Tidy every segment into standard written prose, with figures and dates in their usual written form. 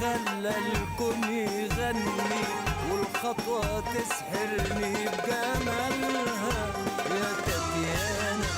خلى الكون يغني والخطوة تسحرني بجمالها يا تاتيانا.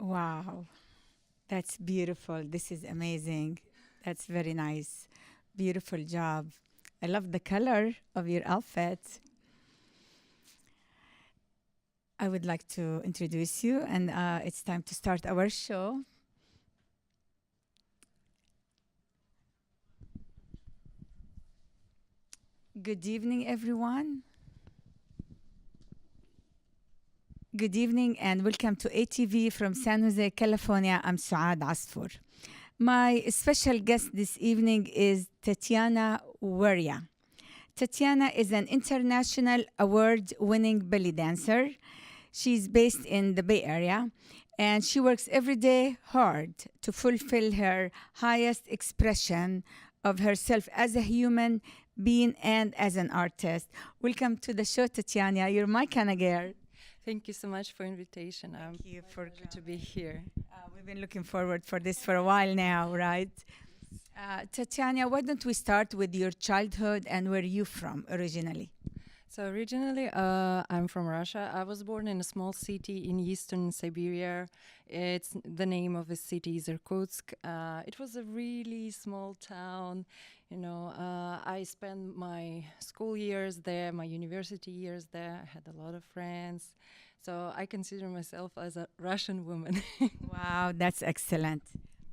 Wow, that's beautiful. This is amazing. That's very nice. Beautiful job. I love the color of your outfit. I would like to introduce you, and it's time to start our show. Good evening, everyone. Good evening, and welcome to ATV from San Jose, California. I'm Suad Asfour. My special guest this evening is Tatiana Werya. Tatiana is an international award-winning belly dancer. She's based in the Bay Area, and she works every day hard to fulfill her highest expression of herself as a human being and as an artist. Welcome to the show, Tatiana. You're my kind of girl. Thank you so much for invitation. I'm Thank you for pleasure to be here. We've been looking forward for this for a while now, right? Tatiana, why don't we start with your childhood and where you from originally? So originally, I'm from Russia. I was born in a small city in eastern Siberia. It's the name of the city is Irkutsk. It was a really small town. I spent my school years there, my university years there. I had a lot of friends. So I consider myself as a Russian woman. Wow, that's excellent.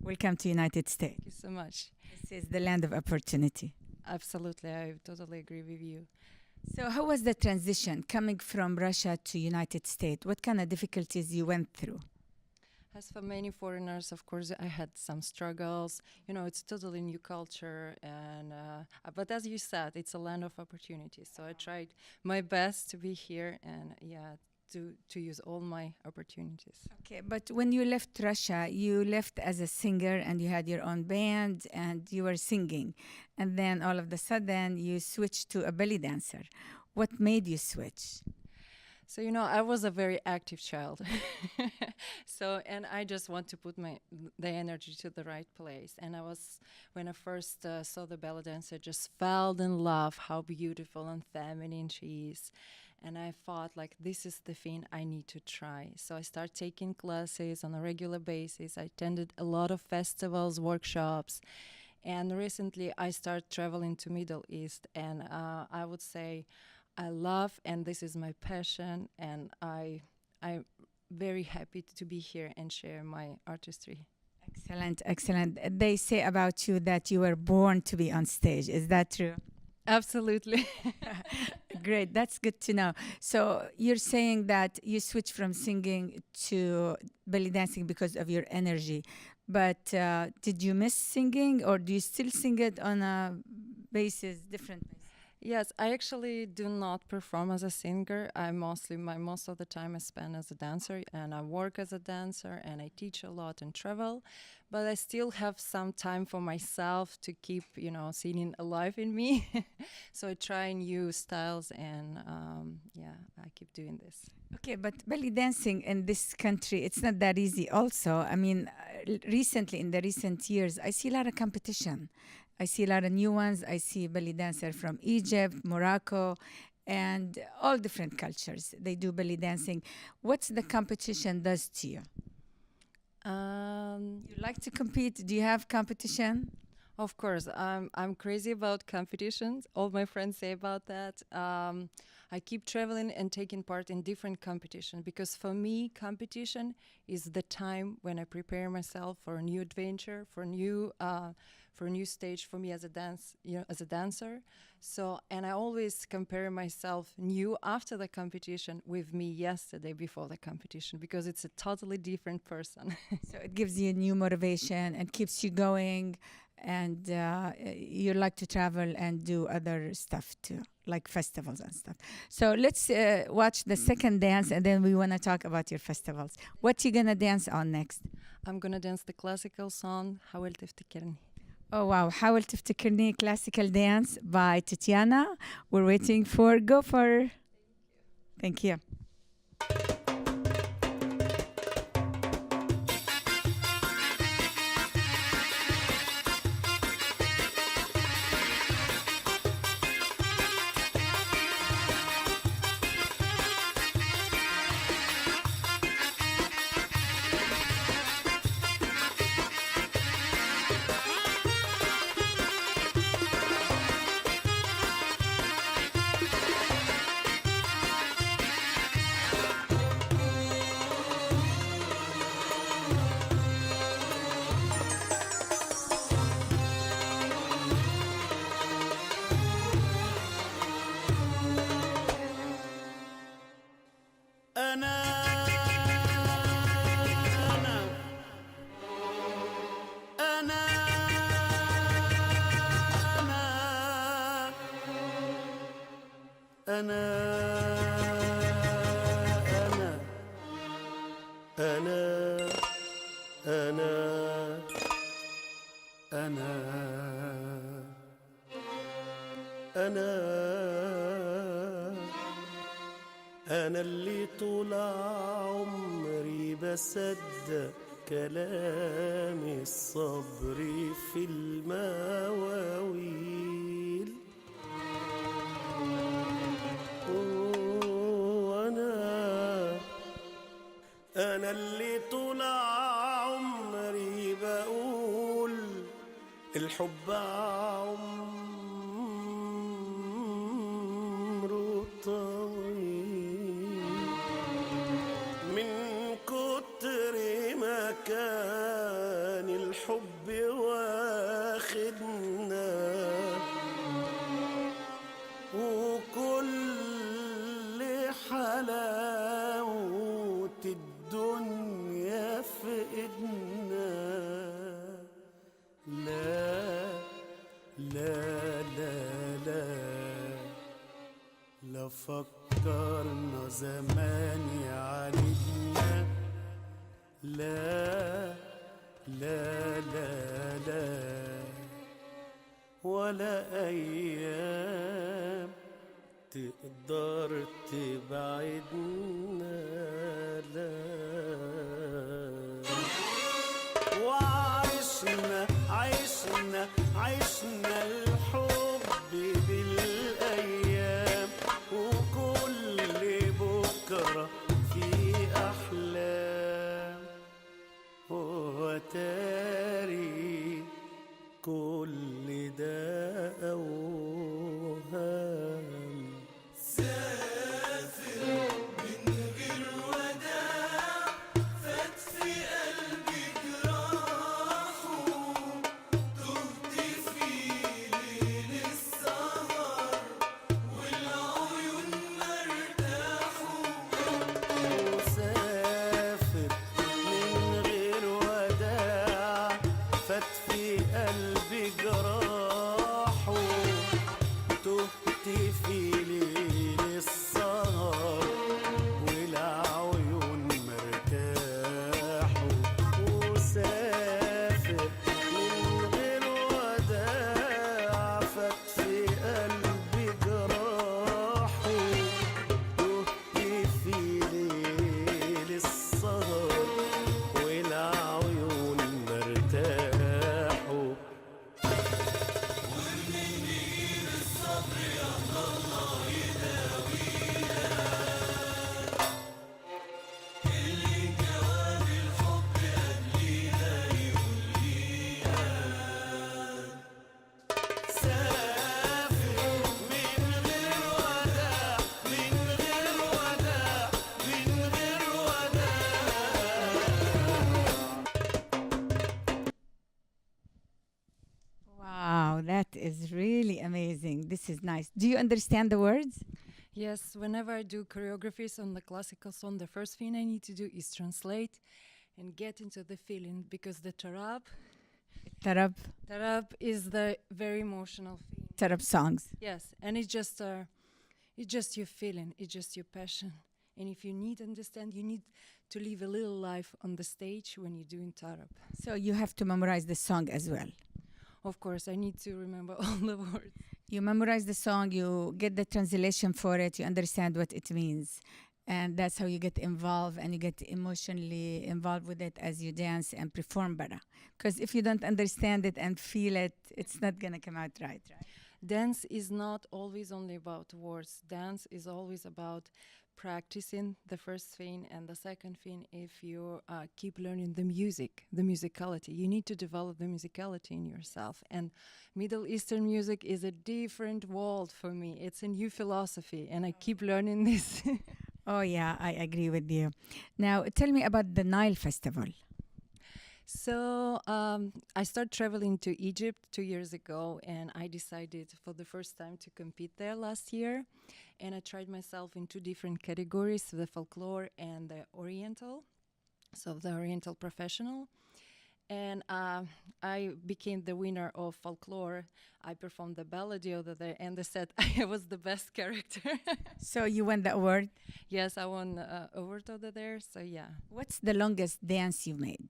Welcome to United States. Thank you so much. This is the land of opportunity. Absolutely, I totally agree with you. So how was the transition coming from Russia to United States? What kind of difficulties you went through? As for many foreigners, of course, I had some struggles. It's a totally new culture, and but as you said, it's a land of opportunities. So I tried my best to be here, and to use all my opportunities. Okay, but when you left Russia, you left as a singer and you had your own band and you were singing. And then all of a sudden you switched to a belly dancer. What made you switch? So I was a very active child. And I just want to put the energy to the right place. And when I first saw the belly dancer, just fell in love how beautiful and feminine she is. And I thought, like, this is the thing I need to try. So I started taking classes on a regular basis. I attended a lot of festivals, workshops. And recently I started traveling to Middle East. And I would say I love, and this is my passion. And I'm very happy to be here and share my artistry. Excellent, excellent. They say about you that you were born to be on stage. Is that true? Absolutely. Great, that's good to know. So you're saying that you switched from singing to belly dancing because of your energy. But did you miss singing, or do you still sing it on a different basis? Yes, I actually do not perform as a singer. Most of the time I spend as a dancer, and I work as a dancer, and I teach a lot and travel. But I still have some time for myself to keep, singing alive in me. So I try new styles, and I keep doing this. Okay, but belly dancing in this country, it's not that easy also. I mean, recently, in the recent years, I see a lot of competition. I see a lot of new ones. I see belly dancer from Egypt, Morocco, and all different cultures. They do belly dancing. What's the competition does to you? You like to compete? Do you have competition? Of course, I'm crazy about competitions. All my friends say about that. I keep traveling and taking part in different competitions because for me, competition is the time when I prepare myself for a new adventure, for a new stage for me as a dancer. So, and I always compare myself new after the competition with me yesterday before the competition because it's a totally different person. So it gives you new motivation and keeps you going, and you like to travel and do other stuff too, like festivals and stuff. So let's watch the second dance, and then we want to talk about your festivals. What you gonna dance on next? I'm gonna dance the classical song حاول تفتكرني. Oh wow, حاول تفتكرني, classical dance by Tatiana. We're waiting for Gopher. Thank you. أنا أنا أنا أنا أنا أنا أنا اللي طول عمري بصدق كلام الصبر في المواويل. أنا اللي طول عمري بقول الحب عمره طويل، من كتر ما كان الحب واخدنا وكل حلاوة الدنيا في ايدنا. لا لا لا لا لا فكرنا زمان يعالجنا. لا لا لا لا ولا أيام تقدر تبعدنا. لا وعشنا عشنا عشنا الحب بالأيام وكل بكرة في أحلام وتاري كل ده أوهام. سافر من غير وداع فات في قلبي جراحه تهت في ليل السهر والعيون مرتاحوا. وسافر من غير وداع فات في قلبي جراحه تهت في ليل السهر والعيون مرتاحوا. وسافر من غير وداع فات في قلبي جراحه تهت في ليل السهر والعيون مرتاحوا. Wow, that is really amazing. This is nice. Do you understand the words? Yes, whenever I do choreographies on the classical song, the first thing I need to do is translate and get into the feeling because the Tarab, tarab is the very emotional thing. Tarab songs. Yes, and it's just your feeling, it's just your passion. And if you need to understand, you need to live a little life on the stage when you're doing tarab. So you have to memorize the song as well. Of course, I need to remember all the words. You memorize the song, you get the translation for it, you understand what it means. And that's how you get involved and you get emotionally involved with it as you dance and perform better. Because if you don't understand it and feel it, it's not going to come out right. Dance is not always only about words. Dance is always about practicing the first thing, and the second thing, if you keep learning the music, the musicality, you need to develop the musicality in yourself. And Middle Eastern music is a different world for me. It's a new philosophy, and I keep learning this. Oh, yeah, I agree with you. Now, tell me about the Nile Festival. So I started traveling to Egypt 2 years ago, and I decided for the first time to compete there last year. And I tried myself in 2 different categories, the folklore and the oriental, so the oriental professional. And I became the winner of folklore. I performed the ballad the other day, and they said I was the best character. So you won the award. Yes, I won award over there. So yeah. What's the longest dance you made?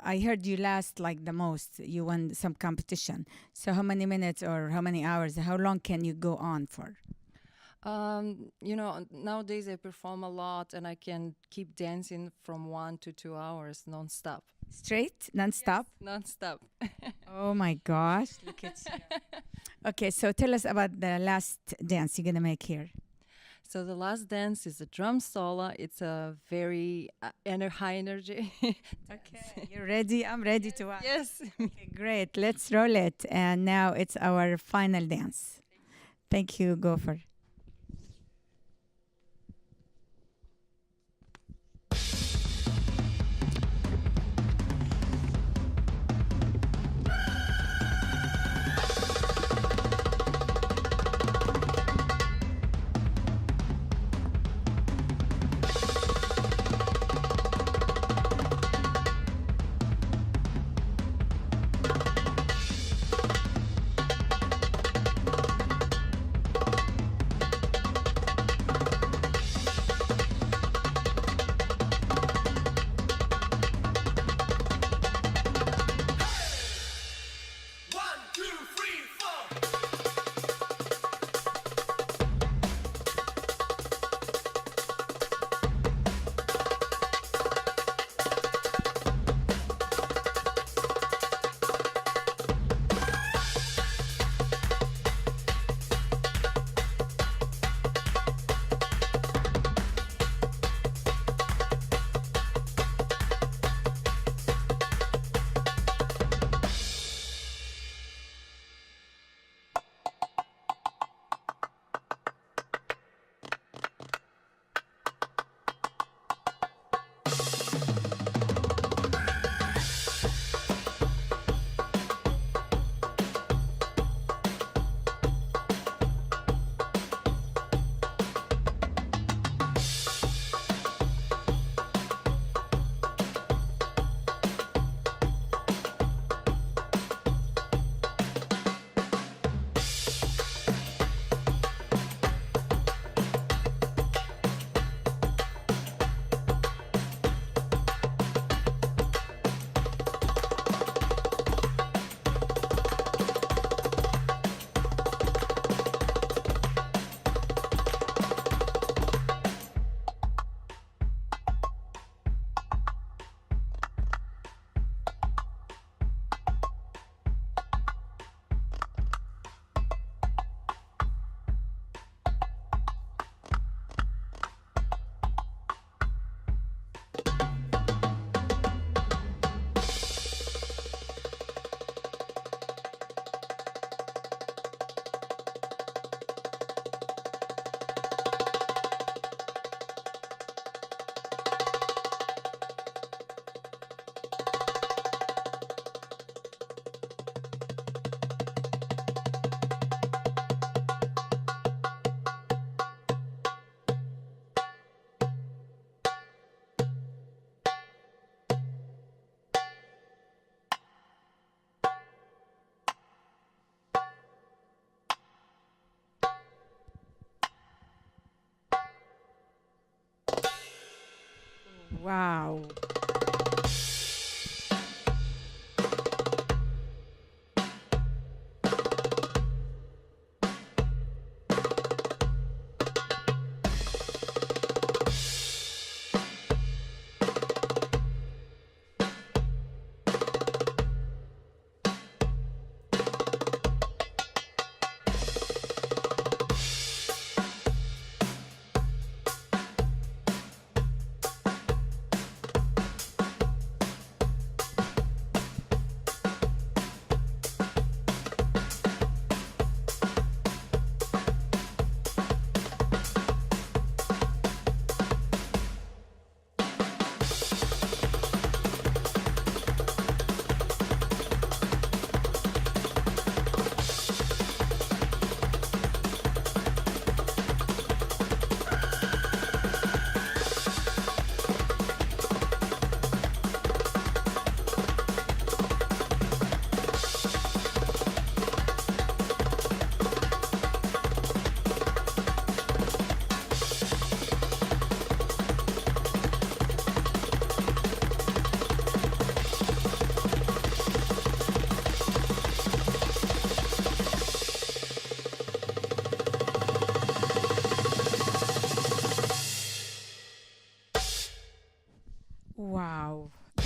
I heard you last like the most. You won some competition. So how many minutes or how many hours? How long can you go on for? Nowadays I perform a lot, and I can keep dancing from 1 to 2 hours non-stop. Straight, non-stop? Non-stop. Oh my gosh, look at you. Okay, so tell us about the last dance you're going to make here. So the last dance is a drum solo. It's a very high energy. Okay, you ready? I'm ready to watch. Yes. Okay, great. Let's roll it. And now it's our final dance. Thank you, Gopher. Wow.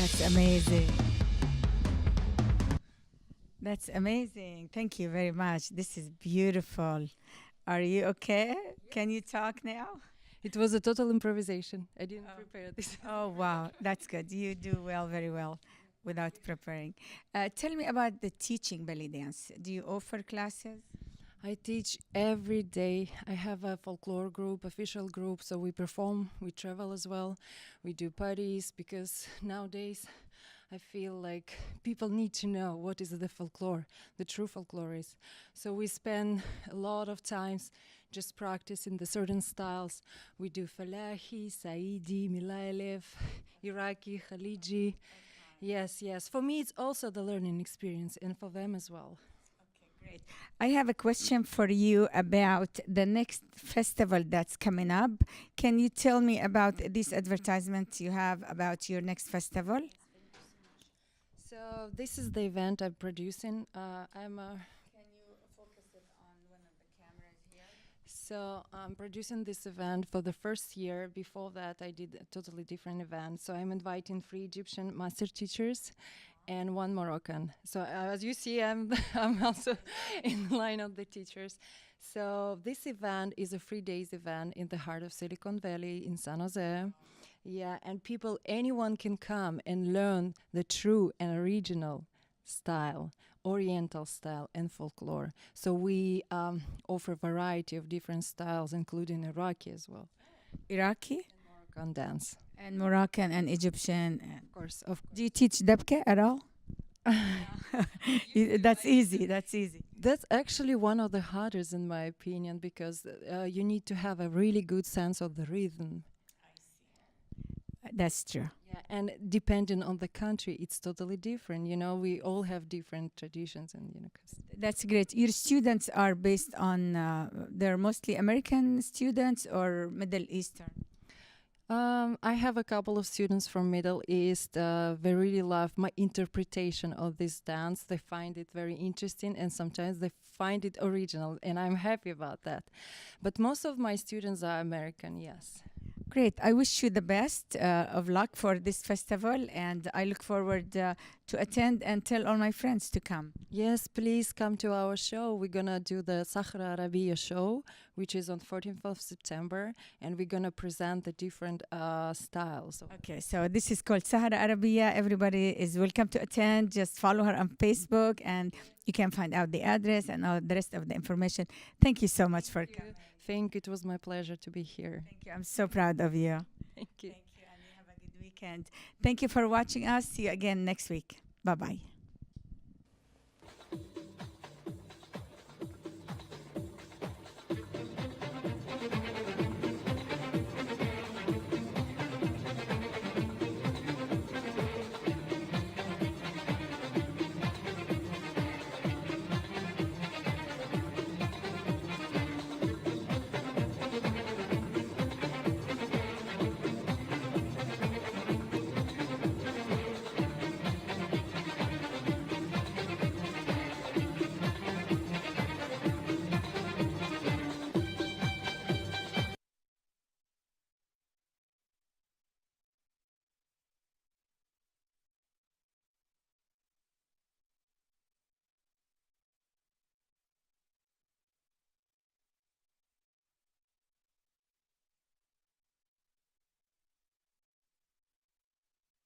That's amazing. That's amazing. Thank you very much. This is beautiful. Are you okay? Can you talk now? It was a total improvisation. I didn't prepare this. Oh, wow. That's good. You do well, very well, without preparing. Tell me about the teaching belly dance. Do you offer classes? I teach every day. I have a folklore group, official group, so we perform, we travel as well. We do parties because nowadays I feel like people need to know what is the folklore, the true folklore is. So we spend a lot of times just practicing the certain styles. We do Falahi, Saidi, Milailev, Iraqi, Khaliji. Yes, yes. For me, it's also the learning experience, and for them as well. Great. I have a question for you about the next festival that's coming up. Can you tell me about this advertisement you have about your next festival? So this is the event I'm producing. I'm a Can you focus it on one of the cameras here? So I'm producing this event for the first year. Before that, I did a totally different event. So I'm inviting 3 Egyptian master teachers and 1 Moroccan. So as you see, I'm also in line of the teachers. So this event is a 3 days event in the heart of Silicon Valley in San Jose. Yeah, and anyone can come and learn the true and original style, Oriental style and folklore. So we offer a variety of different styles, including Iraqi as well. Iraqi? Moroccan dance. And Moroccan and Egyptian. Of course, of Do you teach dabka at all? That's easy. That's easy. That's actually one of the hardest in my opinion because you need to have a really good sense of the rhythm. That's true. Yeah, and depending on the country, it's totally different. You know, we all have different traditions, and That's great. Your students are based on they're mostly American students or Middle Eastern. I have a couple of students from Middle East. They really love my interpretation of this dance. They find it very interesting, and sometimes they find it original, and I'm happy about that. But most of my students are American, yes. Great. I wish you the best of luck for this festival, and I look forward to attend and tell all my friends to come. Yes, please come to our show. We're going to do the Sahra Arabiya show, which is on 14th of September, and we're going to present the different styles. Okay, so this is called Sahara Arabiya. Everybody is welcome to attend. Just follow her on Facebook, and you can find out the address and all the rest of the information. Thank you so much for coming. Thank you. It was my pleasure to be here. Thank you. I'm so proud of you. Thank you. Thank you, and you have a good weekend. Thank you for watching us. See you again next week. Bye-bye.